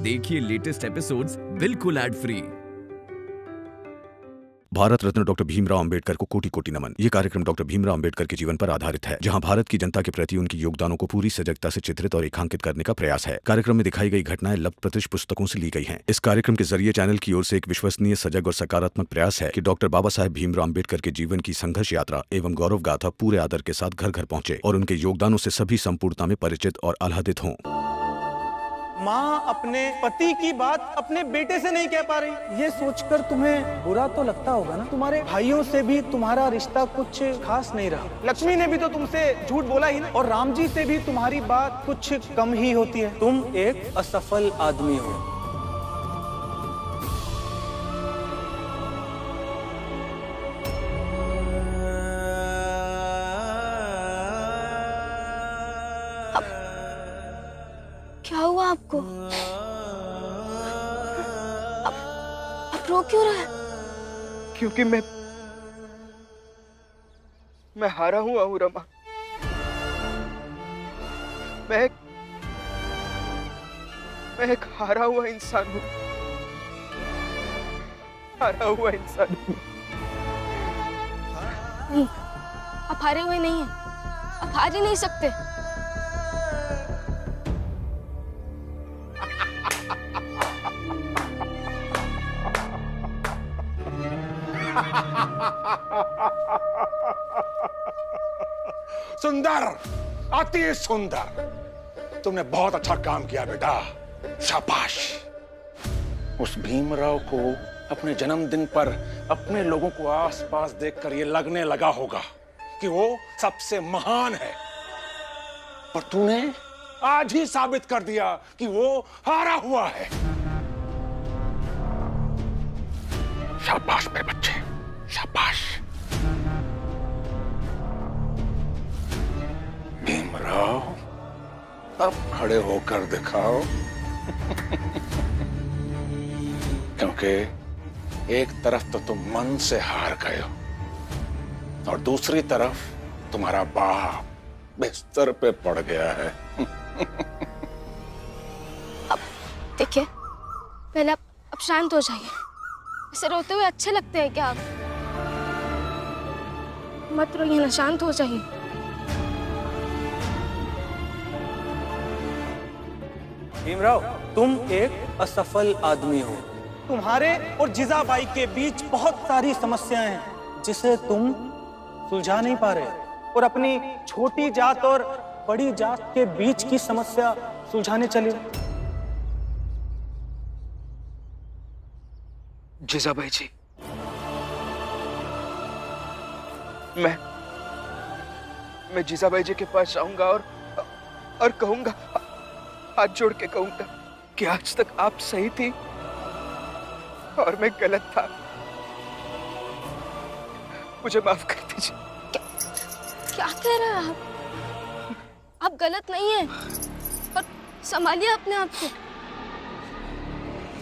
देखिए latest episodes बिल्कुल ad free. Bharat Ratna doctor Bhimrao Ambedkar को कोटि कोटि नमन। ये कार्यक्रम डॉक्टर भीमराव अंबेडकर के जीवन पर आधारित है, जहां भारत की जनता के प्रति उनके योगदानों को पूरी सजगता से चित्रित और रेखांकित करने का प्रयास है। कार्यक्रम में दिखाई गई घटनाएं लब्ध-प्रतिष्ठ पुस्तकों से ली गई हैं। इस कार्यक्रम के जरिए चैनल की ओर से एक विश्वसनीय, सजग और सकारात्मक प्रयास है कि डॉक्टर बाबा साहेब भीमराव अंबेडकर के जीवन की संघर्ष यात्रा एवं गौरव गाथा पूरे आदर के साथ घर घर पहुंचे और उनके योगदानों से सभी संपूर्णता में परिचित और आह्लादित हों। माँ अपने पति की बात अपने बेटे से नहीं कह पा रही, ये सोचकर तुम्हें बुरा तो लगता होगा ना। तुम्हारे भाइयों से भी तुम्हारा रिश्ता कुछ खास नहीं रहा। लक्ष्मी ने भी तो तुमसे झूठ बोला ही ना, और राम जी से भी तुम्हारी बात कुछ कम ही होती है। तुम एक असफल आदमी हो। क्या हुआ आपको? आप रो क्यों रहे हैं? क्योंकि मैं हारा हुआ हूँ रमा। मैं एक हारा हुआ इंसान हूँ। हारा हुआ इंसान हूँ। नहीं, आप हारे हुए नहीं हैं। आप हार ही नहीं सकते। सुंदर, अति सुंदर। तुमने बहुत अच्छा काम किया बेटा, शाबाश। उस भीमराव को अपने जन्मदिन पर अपने लोगों को आसपास देखकर ये लगने लगा होगा कि वो सबसे महान है, पर तूने आज ही साबित कर दिया कि वो हारा हुआ है। शाबाश मेरे बच्चे, शाबाश। भीमराव, अब खड़े होकर दिखाओ। क्योंकि एक तरफ तो तुम मन से हार गए हो और दूसरी तरफ तुम्हारा बाप बिस्तर पे पड़ गया है। अब देखिए, पहले अब शांत हो जाइए। ऐसे रोते हुए अच्छे लगते हैं क्या आप? मत रोइए ना, शांत हो जाइए। भीमराव, तुम एक असफल आदमी हो। तुम्हारे और जीजाबाई के बीच बहुत सारी समस्याएं हैं जिसे तुम सुलझा नहीं पा रहे, और अपनी छोटी जात और बड़ी जात के बीच की समस्या सुलझाने चले। जीजाबाई जी, मैं जीजाबाई जी के पास जाऊंगा और कहूंगा, हाथ जोड़ के कहूंगा कि आज तक आप सही थी और मैं गलत था। मुझे माफ कर दीजिए। क्या कह रहे हैं आप? आप गलत नहीं हैं, पर संभालिए अपने आप को।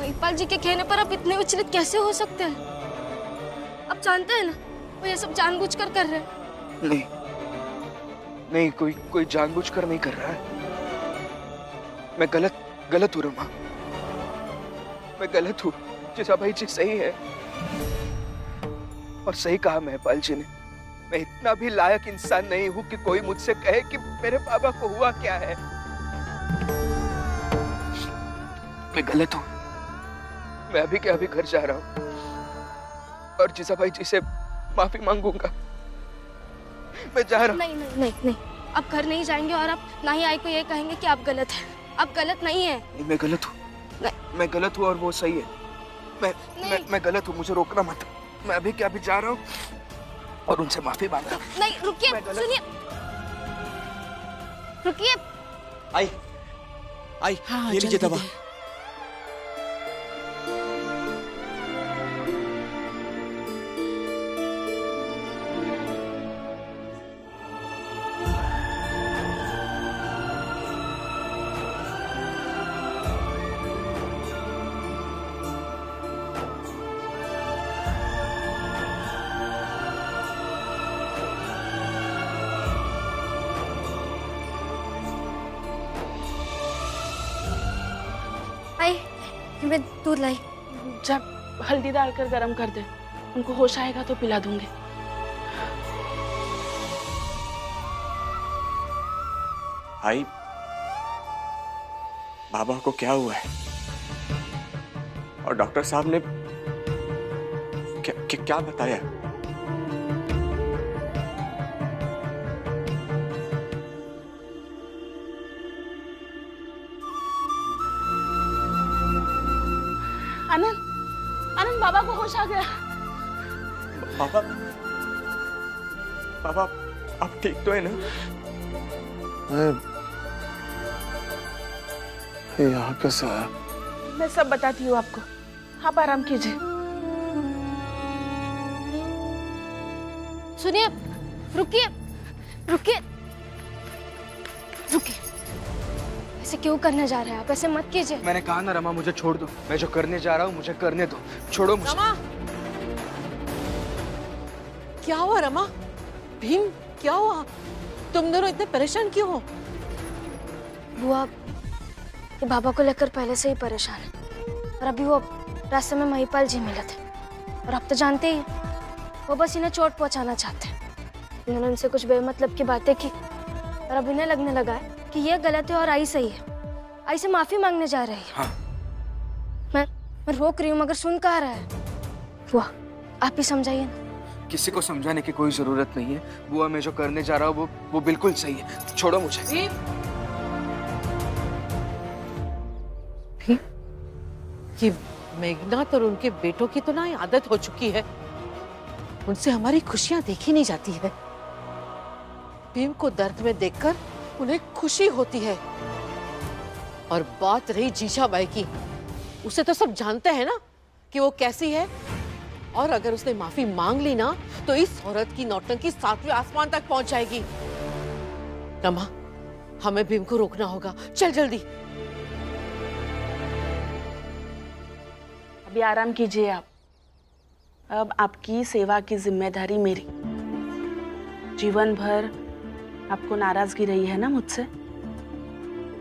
महिपाल जी के कहने पर आप इतने विचलित कैसे हो सकते हैं? आप जानते हैं ना, वो ये सब जानबूझकर कर रहे हैं। नहीं, कोई जानबूझकर नहीं कर रहा है। मैं गलत हूँ रमा। मैं गलत हूँ। जीजाबाई जी सही है, और सही कहा महिपाल जी ने। मैं इतना भी लायक इंसान नहीं हूँ कि कोई मुझसे कहे कि मेरे बाबा को हुआ क्या है। मैं गलत हूँ। मैं अभी के अभी घर जा रहा हूँ और जीजाबाई जी से माफी मांगूंगा। मैं जा रहा हूँ। नहीं नहीं नहीं नहीं, आप घर नहीं जाएंगे और आप ना ही आई को ये कहेंगे कि आप गलत हैं। आप गलत नहीं हैं। मैं गलत हूँ। मैं गलत हूँ और वो सही है। मैं गलत हूँ, मुझे रोकना मत। मैं अभी के अभी जा रहा हूँ और उनसे माफी मांग रहा हूँ। नहीं, रुकिए, सुनिए, रुकिए। आई, ये लीजिए दवा। कि मैं दूध लाई। जब हल्दी डालकर गरम कर दे, उनको होश आएगा तो पिला दूंगी। भाई, बाबा को क्या हुआ है? और डॉक्टर साहब ने क्या बताया? आनंद, आनंद, बाबा को होश आ गया। बाबा, बाबा आप ठीक तो है ना? यहाँ कैसे आया? मैं सब बताती हूँ आपको, आप आराम कीजिए। सुनिए, रुकिए रुकिए रुकिए, ऐसे क्यों करने जा रहे हैं आप? ऐसे मत कीजिए। मैंने कहा ना रमा, मुझे छोड़ दो। मैं जो करने जा रहा हूँ मुझे करने दो। छोड़ो मुझे। रमा, क्या हुआ रमा? भीम, क्या हुआ? तुम दोनों इतने परेशान क्यों हो? बुआ, ये बाबा को लेकर पहले से ही परेशान है, और अभी वो रास्ते में महिपाल जी मिले थे, और आप तो जानते ही वो बस इन्हें चोट पहुंचाना चाहते हैं। इन्होंने उनसे कुछ बेमतलब की बातें की, और अब इन्हें लगने लगा है कि ये गलत है और आई सही है। आई से माफी मांगने जा रही है। हाँ। मैं रोक रही हूँ मगर सुन कहाँ रहा है। बुआ, आप ही समझाइए ना। किसी को समझाने की कोई जरूरत नहीं है बुआ। मैं जो करने जा रहा हूँ वो बिल्कुल सही है। छोड़ो मुझे। भीम, ये मेघनाथ और उनके बेटों की तो ना आदत हो चुकी है, उनसे हमारी खुशियां देखी नहीं जाती है। भीम को दर्द में देखकर उन्हें खुशी होती है। और बात रही जीजाबाई की, उसे तो सब जानते हैं ना कि वो कैसी है, और अगर उसने माफी मांग ली ना तो इस औरत की नौटंकी 7वें आसमान तक पहुंच जाएगी। रमा, हमें भीम को रोकना होगा। चल जल्दी। अभी आराम कीजिए आप। अब आपकी सेवा की जिम्मेदारी मेरी। जीवन भर आपको नाराजगी रही है ना मुझसे,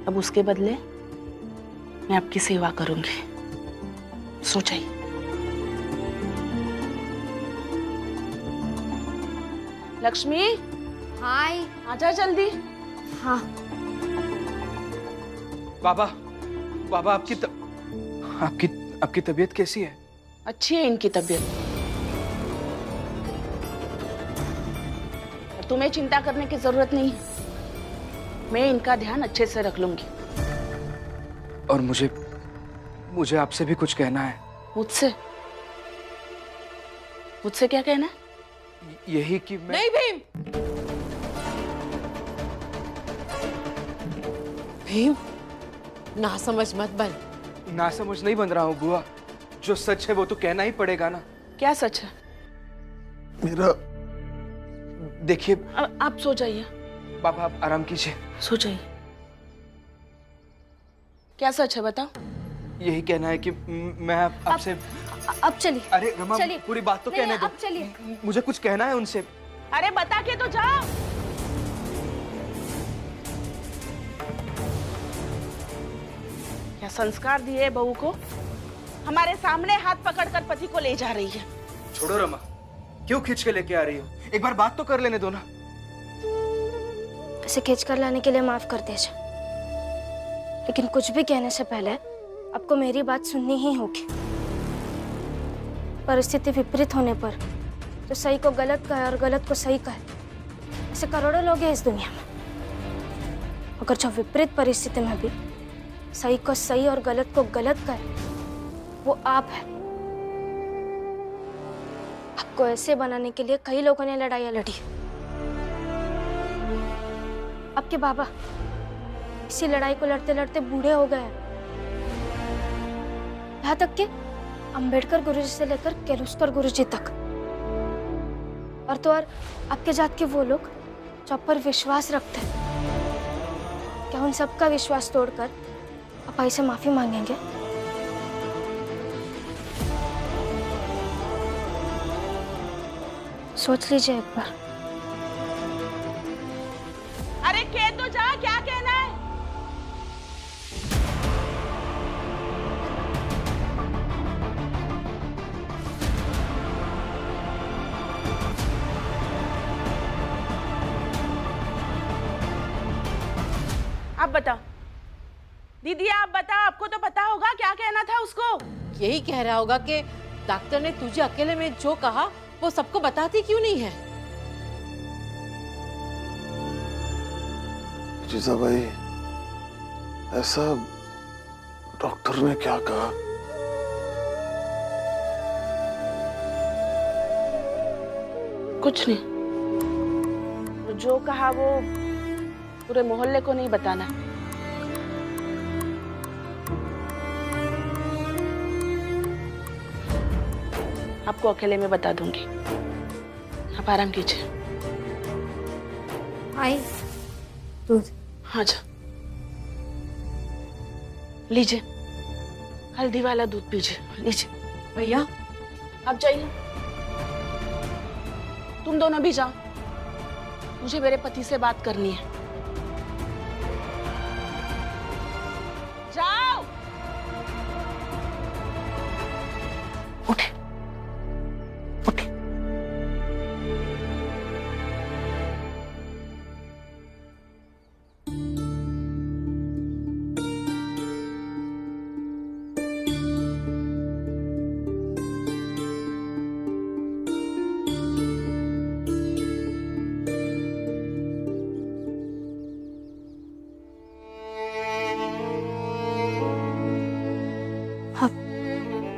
अब उसके बदले मैं आपकी सेवा करूंगी। सो जाइए। लक्ष्मी, हाय। आजा जल्दी। हाँ। बाबा, बाबा आपकी तबीयत कैसी है? अच्छी है इनकी तबीयत। तुम्हें चिंता करने की जरूरत नहीं है, मैं इनका ध्यान अच्छे से रख लूंगी। और मुझे आपसे भी कुछ कहना है। मुझसे? मुझसे क्या कहना है? यही कि मैं... नहीं भीम, भीम ना समझ मत बन। ना समझ नहीं बन रहा हूँ बुआ। जो सच है वो तो कहना ही पड़ेगा ना। क्या सच है? मेरा देखिए। आप सो जाइए। बाबा आप आराम कीजिए। सो जाइए। क्या सच है बताओ? यही कहना है कि मैं आपसे... अब चलिए। अरे रमा, पूरी बात तो कहने दो। अब चलिए। मुझे कुछ कहना है उनसे। अरे बता के तो जाओ। क्या संस्कार दिए बहू को? हमारे सामने हाथ पकड़कर पति को ले जा रही है। छोड़ो रमा, क्यों खींच के लेके आ रही हो? एक बार बात तो कर लेने दो ना। इसे खींच कर लाने के लिए माफ कर दीजिए, लेकिन कुछ भी कहने से पहले आपको मेरी बात सुननी ही होगी। परिस्थिति विपरीत होने पर जो सही को गलत कहे और गलत को सही कहे, ऐसे करोड़ों लोग हैं इस दुनिया में। मगर जो विपरीत परिस्थिति में भी सही को सही और गलत को गलत कहे, वो आप है। आपको ऐसे बनाने के लिए कई लोगों ने लड़ाइयां लड़ी। आपके बाबा इसी लड़ाई को लड़ते लड़ते बूढ़े हो गए। यहाँ तक कि अंबेडकर गुरुजी से लेकर किर्लोस्कर गुरुजी तक। और तो और आपके जात के वो लोग जो आप पर विश्वास रखते हैं, क्या उन सबका विश्वास तोड़कर आप आई से माफी मांगेंगे? सोच लीजिए एक बार। अरे कह तो जा, क्या कहना है? आप बताओ दीदी, आप बताओ, आपको तो पता होगा क्या कहना था उसको। यही कह रहा होगा कि डॉक्टर ने तुझे अकेले में जो कहा वो सबको बताती क्यों नहीं है। जीजा भाई, ऐसा डॉक्टर ने क्या कहा? कुछ नहीं, जो कहा वो पूरे मोहल्ले को नहीं बताना। आपको अकेले में बता दूंगी, आप आराम कीजिए। आई दूध। हाँ जा, लीजिए, हल्दी वाला दूध पीजिए, लीजिए। भैया आप जाइए, तुम दोनों भी जाओ, मुझे मेरे पति से बात करनी है। जाओ। उठे, उठे।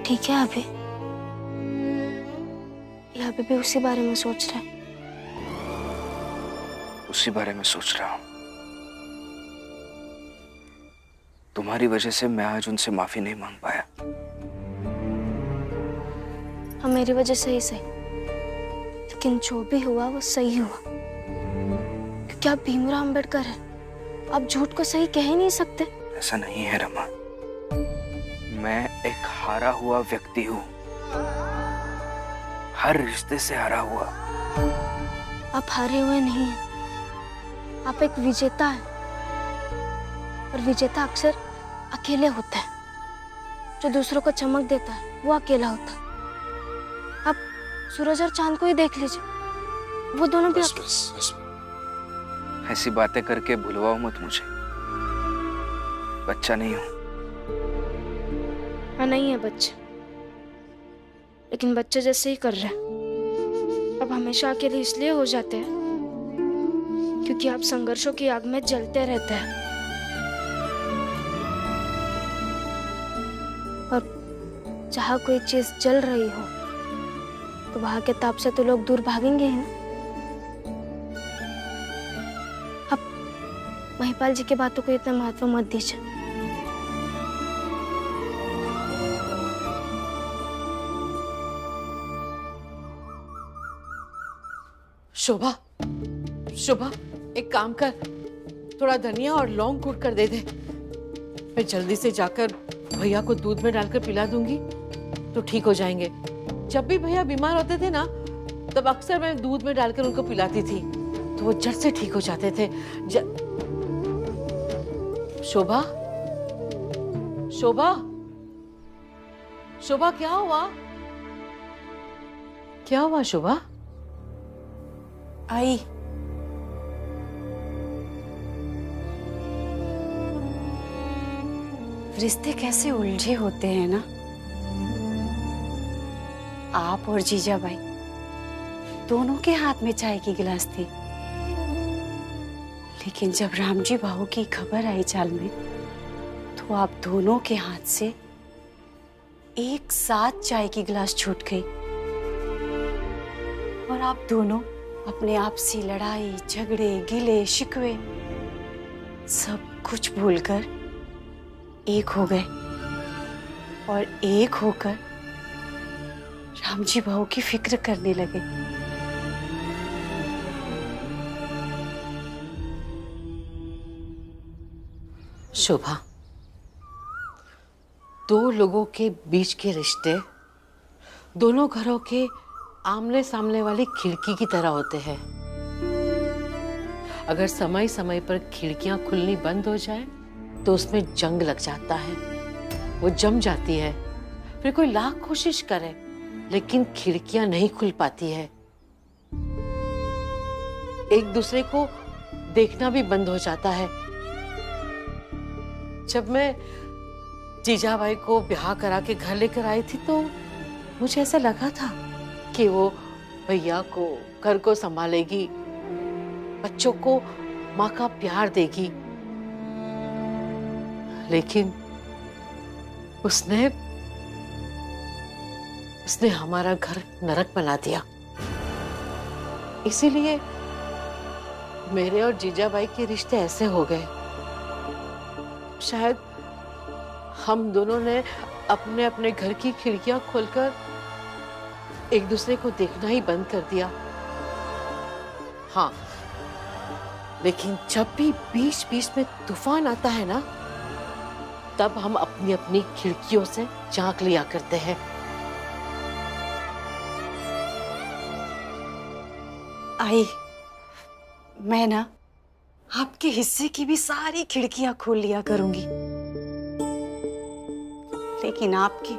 ठीक है अभी, या अभी भी उसी बारे में सोच रहे हैं? उसी बारे में सोच रहा हूं। तुम्हारी वजह से मैं आज उनसे माफी नहीं मांग पाया। हाँ, मेरी वजह से ही सही, लेकिन जो भी हुआ वो सही हुआ, क्योंकि आप भीमराव अंबेडकर हैं। आप झूठ को सही कह ही नहीं सकते। ऐसा नहीं है रमा, मैं एक हारा हुआ व्यक्ति हूं, हर रिश्ते से हारा हुआ। आप हारे हुए नहीं हैं, आप एक विजेता हैं, और विजेता अक्सर अकेले होता है। जो दूसरों को चमक देता है वो अकेला होता है। आप सूरज और चांद को ही देख लीजिए, वो दोनों भी बस। ऐसी बातें करके भुलवाओ मत मुझे, बच्चा नहीं हूं। हाँ, नहीं है बच्चे, लेकिन बच्चे जैसे ही कर रहे हैं। अब हमेशा अकेले इसलिए हो जाते हैं क्योंकि आप संघर्षों की आग में जलते रहते हैं, और जहाँ कोई चीज जल रही हो तो वहां के ताप से तो लोग दूर भागेंगे ही ना। अब महिपाल जी की बातों को इतना महत्व मत दीजिए। शोभा, शोभा, एक काम कर, थोड़ा धनिया और लौंग कूट कर दे दे। मैं जल्दी से जाकर भैया को दूध में डालकर पिला दूंगी तो ठीक हो जाएंगे। जब भी भैया बीमार होते थे ना, तब अक्सर मैं दूध में डालकर उनको पिलाती थी तो वो झट से ठीक हो जाते थे। शोभा, शोभा, शोभा, क्या हुआ? क्या हुआ शोभा? आई, रिश्ते कैसे उलझे होते हैं ना। आप और जीजा भाई दोनों के हाथ में चाय की गिलास थी, लेकिन जब रामजी बाबू की खबर आई चाल में, तो आप दोनों के हाथ से एक साथ चाय की गिलास छूट गई, और आप दोनों अपने आपसी लड़ाई, झगड़े, गिले शिकवे सब कुछ भूलकर एक हो गए, और एक होकर रामजी बहू की फिक्र करने लगे। शोभा, दो लोगों के बीच के रिश्ते दोनों घरों के आमने सामने वाली खिड़की की तरह होते हैं। अगर समय समय पर खिड़कियां खुलनी बंद हो जाए तो उसमें जंग लग जाता है, वो जम जाती है। फिर कोई लाख कोशिश करे लेकिन खिड़कियां नहीं खुल पाती है। एक दूसरे को देखना भी बंद हो जाता है। जब मैं जीजा भाई को ब्याह करा के घर लेकर आई थी तो मुझे ऐसा लगा था कि वो भैया को घर को संभालेगी, बच्चों को माँ का प्यार देगी, लेकिन उसने हमारा घर नरक बना दिया। इसीलिए मेरे और जीजा भाई के रिश्ते ऐसे हो गए। शायद हम दोनों ने अपने अपने घर की खिड़कियां खोलकर एक दूसरे को देखना ही बंद कर दिया। हाँ, लेकिन जब भी बीच बीच में तूफान आता है ना, तब हम अपनी अपनी खिड़कियों से झांक लिया करते हैं। आई, मैं ना आपके हिस्से की भी सारी खिड़कियां खोल लिया करूंगी, लेकिन आपके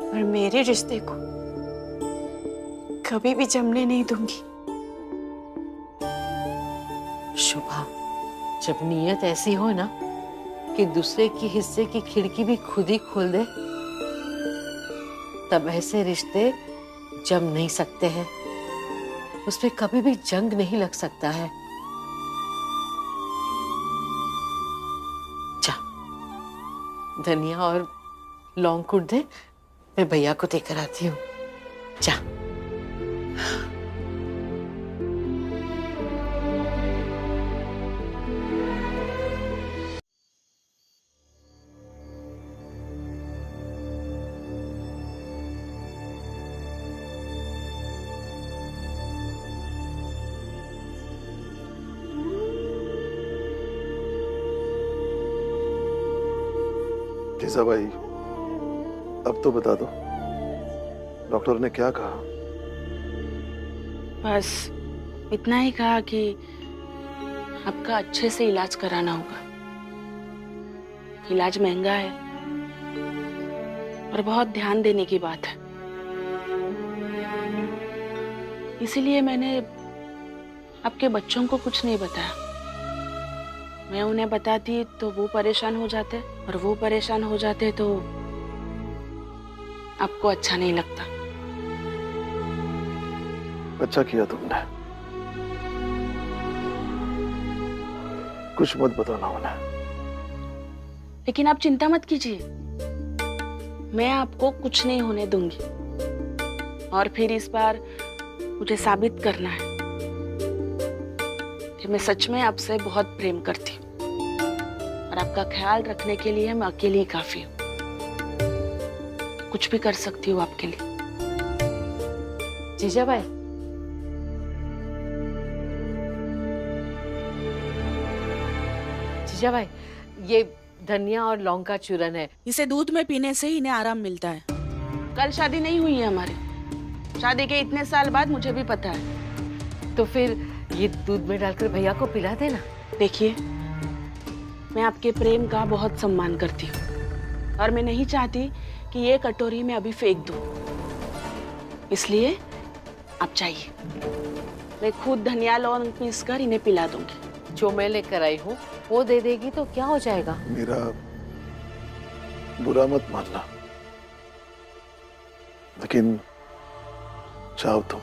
और मेरे रिश्ते को कभी भी जमने नहीं दूंगी। शुभा, जब नीयत ऐसी हो ना कि दूसरे की हिस्से की खिड़की भी खुद ही खोल दे, तब ऐसे रिश्ते जम नहीं सकते हैं, उसपे कभी भी जंग नहीं लग सकता है। जा, धनिया और लौंग कूट दे, मैं भैया को देकर आती हूँ। जा। जीजा भाई, अब तो बता दो, डॉक्टर ने क्या कहा? बस इतना ही कहा कि आपका अच्छे से इलाज कराना होगा। इलाज महंगा है और बहुत ध्यान देने की बात है। इसीलिए मैंने आपके बच्चों को कुछ नहीं बताया। मैं उन्हें बताती तो वो परेशान हो जाते, और वो परेशान हो जाते तो आपको अच्छा नहीं लगता। अच्छा किया तुमने। कुछ मत बताना उन्हें। लेकिन आप चिंता मत कीजिए, मैं आपको कुछ नहीं होने दूंगी। और फिर इस बार मुझे साबित करना है कि मैं सच में आपसे बहुत प्रेम करती हूँ, और आपका ख्याल रखने के लिए मैं अकेली ही काफी हूँ। कुछ भी कर सकती हूँ आपके लिए। जीजा भाई, जीजा भाई, ये धनिया और लौंग का चूरन है। इसे दूध में पीने से ही इन्हें आराम मिलता है। कल शादी नहीं हुई है हमारी। शादी के इतने साल बाद मुझे भी पता है। तो फिर ये दूध में डालकर भैया को पिला देना। देखिए, मैं आपके प्रेम का बहुत सम्मान करती हूँ, और मैं नहीं चाहती कि ये कटोरी में अभी फेंक दूँ। इसलिए आप चाहिए, मैं खुद धनिया लौंग पीस कर इन्हें पिला दूंगी। जो मैं लेकर आई हूँ वो दे देगी तो क्या हो जाएगा? मेरा बुरा मत मानना, लेकिन चाहो तुम।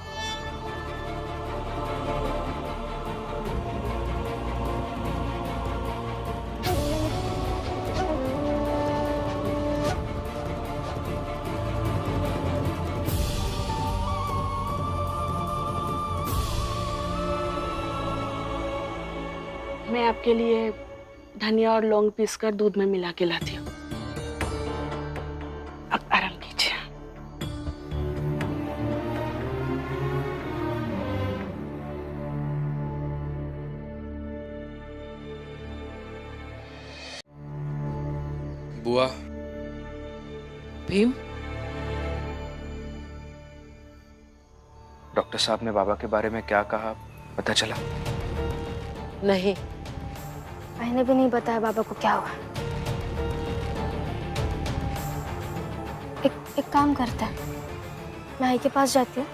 मैं आपके लिए धनिया और लौंग पीसकर दूध में मिला के लाती हूँ। अब आराम कीजिए। बुआ, भीम, डॉक्टर साहब ने बाबा के बारे में क्या कहा, पता चला? नहीं, मैंने भी नहीं बताया बाबा को क्या हुआ। एक काम करते हैं, मैं आई के पास जाती हूँ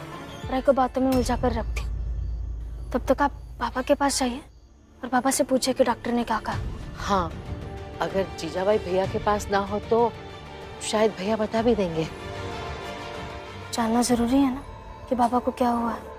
और आई को बातों में उलझा कर रखती हूँ। तब तक आप पापा के पास जाइए और पापा से पूछे कि डॉक्टर ने क्या कहा। हाँ, अगर जीजाबाई भैया के पास ना हो तो शायद भैया बता भी देंगे। जानना जरूरी है ना कि बाबा को क्या हुआ है।